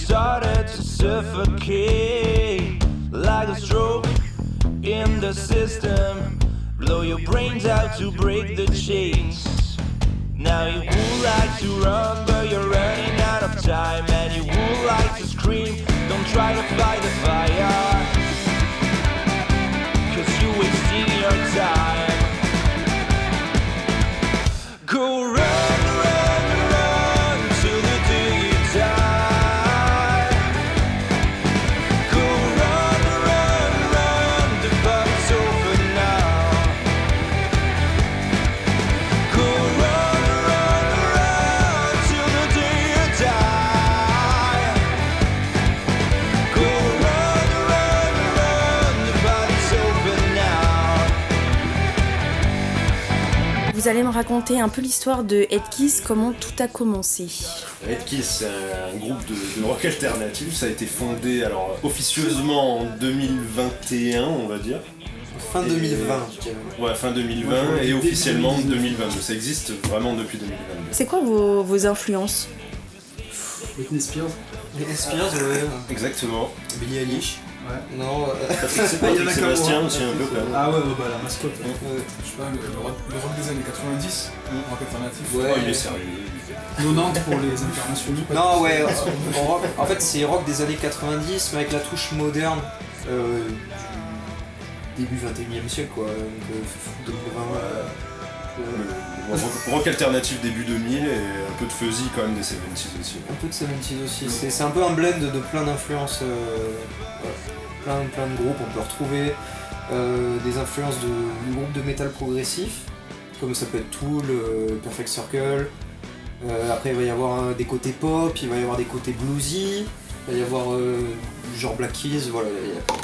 started to suffocate like a stroke in the system. Blow your brains out to break the chains. Now you would like to run, but you're running out of time. And you would like to scream, don't try to fight the fire, 'cause you're wasting your time. Go run, run, run till the day you die. Go run, run, run, the fight's over now. Go run, run, run till the day you die. Go run, run, run, the fight's over now. Vous allez me raconter un peu l'histoire de Headkiss, comment tout a commencé. Headkiss, c'est un groupe de rock alternatif. Ça a été fondé alors officieusement en 2021, on va dire. Fin 2020, je dirais. Ouais, fin 2020 et officiellement 2022. Ça existe vraiment depuis 2022. C'est quoi vos influences? Britney Spears. Les Spears, ouais. Exactement. Billie Eilish. Ouais. Non, C'est Il y en a Sébastien qu'un, aussi un peu quand même. Ah ouais, bah la mascotte. Je sais pas, le rock des années 90, rock alternatif. Ouais. Oh, il est sérieux. 90 pour les internationaux. Non, ouais, rock, en fait c'est rock des années 90, mais avec la touche moderne du début 21e siècle, quoi. Donc, 2020. Rock alternatif début 2000 et un peu de fuzzy quand même des 70s aussi. Un peu de 70s aussi. C'est un peu un blend de plein d'influences. Plein de groupes. On peut retrouver des influences de groupes de métal progressif, comme ça peut être Tool, Perfect Circle. Après il va y avoir des côtés pop, il va y avoir des côtés bluesy, il va y avoir du genre Black Keys, voilà,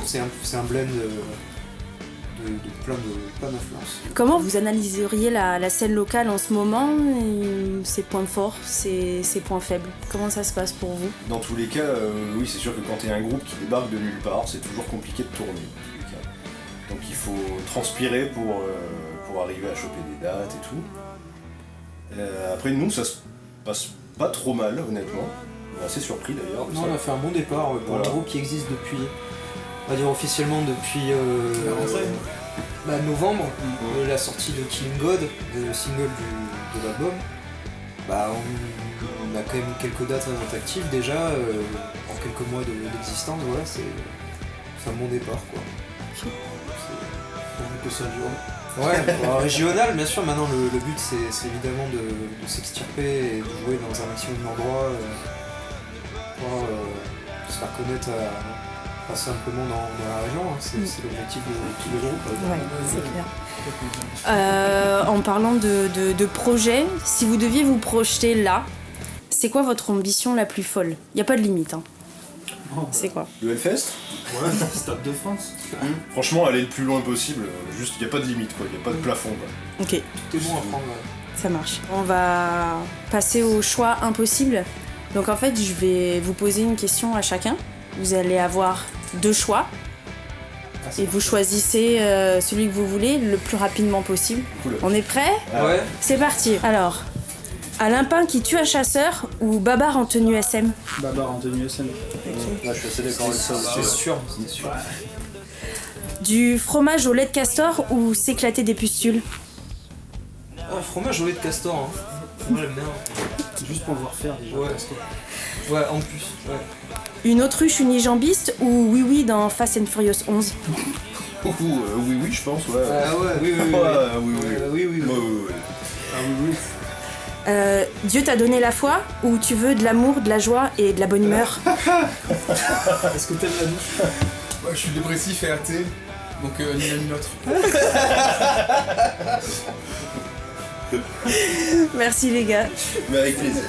c'est un blend de plein d'influences. Comment vous analyseriez la scène locale en ce moment, et ses points forts, ses points faibles? Comment ça se passe pour vous? Dans tous les cas, oui, c'est sûr que quand t'es un groupe qui débarque de nulle part, c'est toujours compliqué de tourner. Dans tous les cas. Donc il faut transpirer pour arriver à choper des dates et tout. Après nous, ça se passe pas trop mal, honnêtement. On est assez surpris d'ailleurs. Non, on a fait un bon départ pour Voilà. un groupe qui existe depuis, on va dire officiellement depuis La rentrée. Novembre, la sortie de Killing God, le single de l'album. Bah, on a quand même quelques dates à notre actif déjà, en quelques mois d'existence, voilà, c'est un bon départ, quoi. On peut ça durer. Ouais, régional, bien sûr, maintenant le but c'est évidemment de s'extirper et de jouer dans un maximum d'endroits pour se faire connaître pas simplement dans la région, hein. C'est l'objectif de tous les groupes. Ouais, c'est clair. En parlant de projet, si vous deviez vous projeter là, c'est quoi votre ambition la plus folle? Il n'y a pas de limite, hein. C'est quoi? Le Hellfest, Ouais, Stade de France. franchement, aller le plus loin possible, juste il n'y a pas de limite, quoi, il n'y a pas de plafond. Quoi. Ok, Tout est bon à prendre. ça marche. On va passer au choix impossible. Donc en fait, je vais vous poser une question à chacun. Vous allez avoir 2 choix. Et vous choisissez celui que vous voulez le plus rapidement possible. Cool. On est prêts? Ouais. C'est parti. Alors, Alain Pin qui tue un chasseur ou Babar en tenue SM? Babar en tenue SM. Là, je suis assez d'accord avec ça aussi. C'est sûr, c'est sûr. Du fromage au lait de castor ou s'éclater des pustules? Ah, fromage au lait de castor, hein. Moi j'aime bien. Juste pour le voir faire déjà. Ouais. Ouais, en plus. Ouais. Une autruche unijambiste ou Oui Oui dans Fast and Furious 11? Oui, je pense, ouais. Ah ouais, oui. Oui. Oui. Ah oui. Dieu t'a donné la foi ou tu veux de l'amour, de la joie et de la bonne humeur? Est-ce que t'aimes la douche? Ouais, je suis dépressif et athée, donc ni l'un ni l'autre. Merci les gars. Mais avec plaisir.